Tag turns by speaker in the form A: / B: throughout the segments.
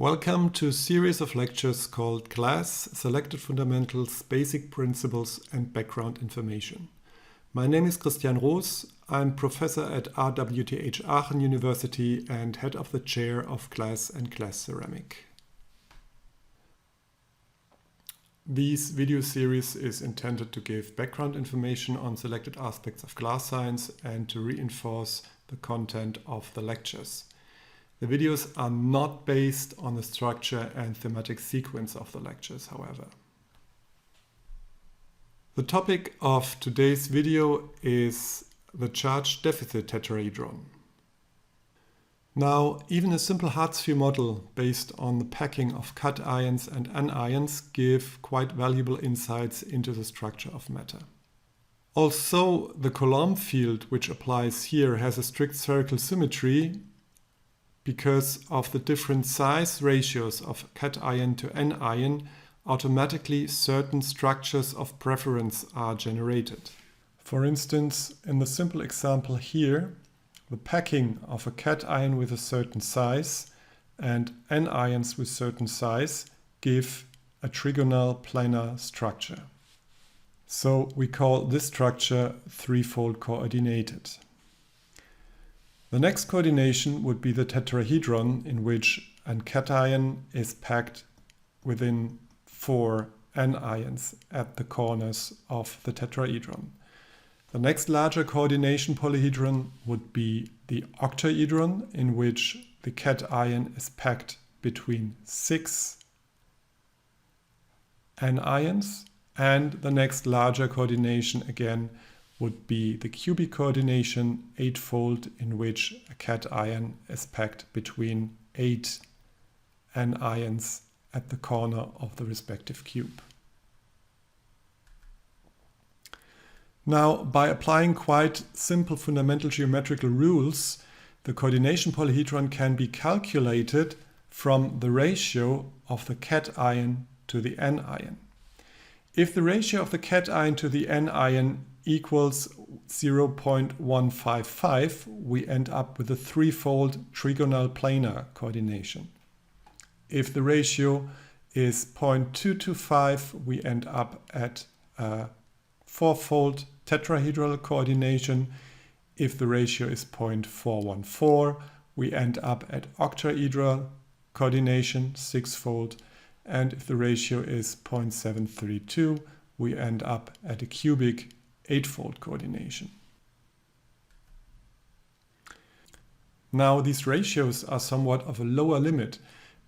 A: Welcome to a series of lectures called Class, Selected Fundamentals, Basic Principles and Background Information. My name is Christian Roos. I'm professor at RWTH Aachen University and head of the chair of Glass and Glass Ceramic. This video series is intended to give background information on selected aspects of glass science and to reinforce the content of the lectures. The videos are not based on the structure and thematic sequence of the lectures, however. The topic of today's video is the charge deficit tetrahedron. Now, even a simple hard sphere model based on the packing of cations and anions give quite valuable insights into the structure of matter. Although the Coulomb field which applies here has a strict spherical symmetry, because of the different size ratios of cation to anion, automatically certain structures of preference are generated. For instance, in the simple example here, the packing of a cation with a certain size and anions with certain size give a trigonal planar structure. So we call this structure threefold coordinated. The next coordination would be the tetrahedron, in which a cation is packed within 4 anions at the corners of the tetrahedron. The next larger coordination polyhedron would be the octahedron, in which the cation is packed between 6 anions, and the next larger coordination again would be the cubic coordination, 8-fold, in which a cation is packed between 8 anions at the corner of the respective cube. Now, by applying quite simple fundamental geometrical rules, the coordination polyhedron can be calculated from the ratio of the cation to the anion. If the ratio of the cation to the anion equals 0.155, we end up with a threefold trigonal planar coordination. If the ratio is 0.225, we end up at a fourfold tetrahedral coordination. If the ratio is 0.414, we end up at octahedral coordination, 6-fold. And if the ratio is 0.732, we end up at a cubic 8-fold coordination. Now, these ratios are somewhat of a lower limit,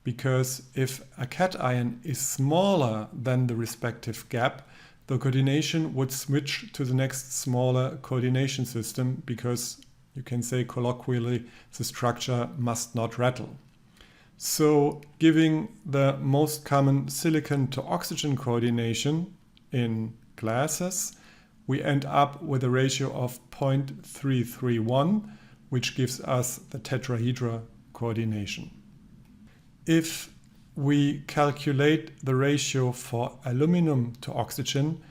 A: because if a cation is smaller than the respective gap, the coordination would switch to the next smaller coordination system, because you can say colloquially the structure must not rattle. So giving the most common silicon to oxygen coordination in glasses, we end up with a ratio of 0.331, which gives us the tetrahedra coordination. If we calculate the ratio for aluminum to oxygen,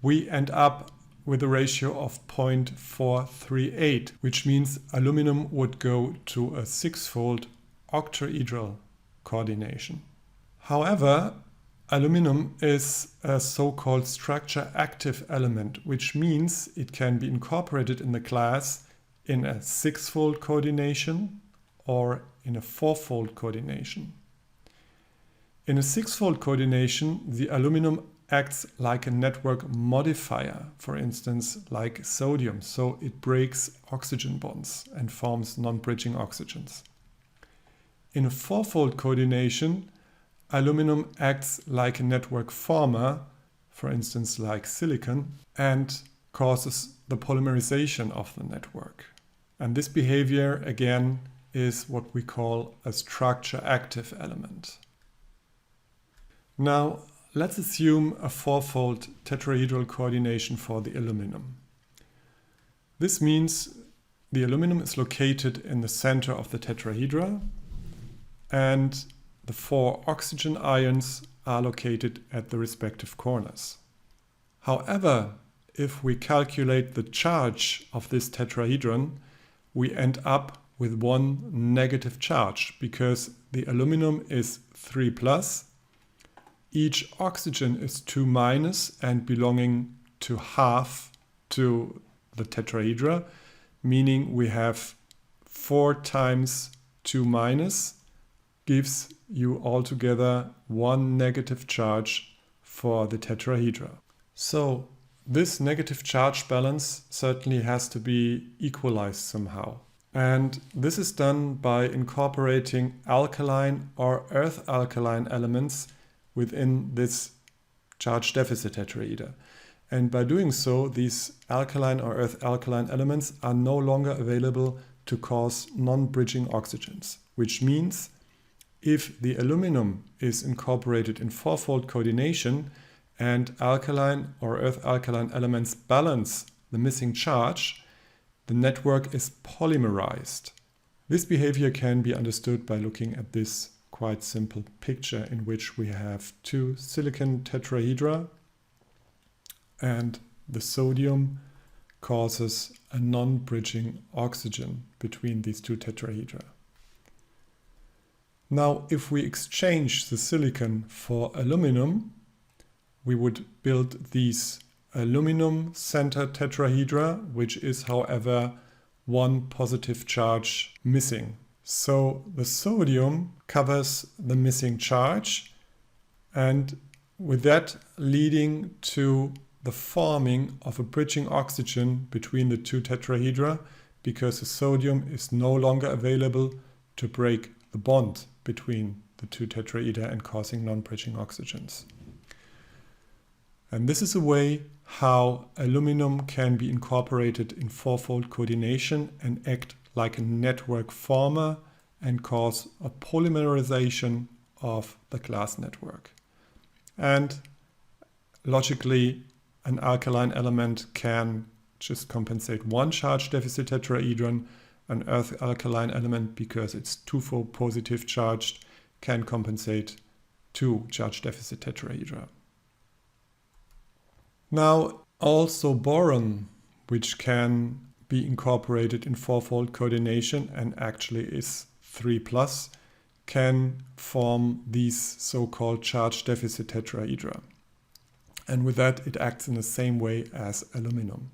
A: we end up with a ratio of 0.438, which means aluminum would go to a 6-fold octahedral coordination. However, aluminum is a so-called structure-active element, which means it can be incorporated in the glass in a 6-fold coordination or in a 4-fold coordination. In a 6-fold coordination, the aluminum acts like a network modifier, for instance, like sodium, so it breaks oxygen bonds and forms non-bridging oxygens. In a 4-fold coordination, aluminum acts like a network former, for instance like silicon, and causes the polymerization of the network. And this behavior again is what we call a structure-active element. Now let's assume a 4-fold tetrahedral coordination for the aluminum. This means the aluminum is located in the center of the tetrahedra, and the 4 oxygen ions are located at the respective corners. However, if we calculate the charge of this tetrahedron, we end up with one negative charge because the aluminum is 3+, each oxygen is 2- and belonging to half to the tetrahedra, meaning we have 4 times 2- gives you altogether one negative charge for the tetrahedra. So this negative charge balance certainly has to be equalized somehow. And this is done by incorporating alkaline or earth alkaline elements within this charge deficit tetrahedra. And by doing so, these alkaline or earth alkaline elements are no longer available to cause non-bridging oxygens, which means if the aluminum is incorporated in fourfold coordination and alkaline or earth alkaline elements balance the missing charge, the network is polymerized. This behavior can be understood by looking at this quite simple picture in which we have 2 silicon tetrahedra and the sodium causes a non-bridging oxygen between these 2 tetrahedra. Now, if we exchange the silicon for aluminum, we would build these aluminum-centered tetrahedra, which is, however, one positive charge missing. So the sodium covers the missing charge, and with that leading to the forming of a bridging oxygen between the 2 tetrahedra, because the sodium is no longer available to break the bond between the 2 tetrahedra and causing non-bridging oxygens. And this is a way how aluminum can be incorporated in fourfold coordination and act like a network former and cause a polymerization of the glass network. And logically, an alkaline element can just compensate one charge deficit tetrahedron. An earth alkaline element, because it's twofold positive charged, can compensate 2 charge deficit tetrahedra. Now, also boron, which can be incorporated in fourfold coordination and actually is 3+, can form these so-called charge deficit tetrahedra. And with that, it acts in the same way as aluminum.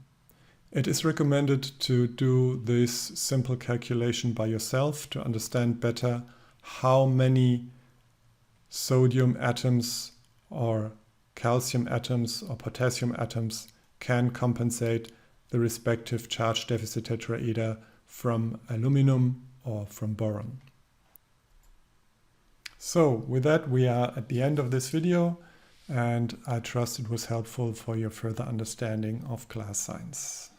A: It is recommended to do this simple calculation by yourself to understand better how many sodium atoms or calcium atoms or potassium atoms can compensate the respective charge deficit tetrahedra from aluminum or from boron. So with that, we are at the end of this video, and I trust it was helpful for your further understanding of glass science.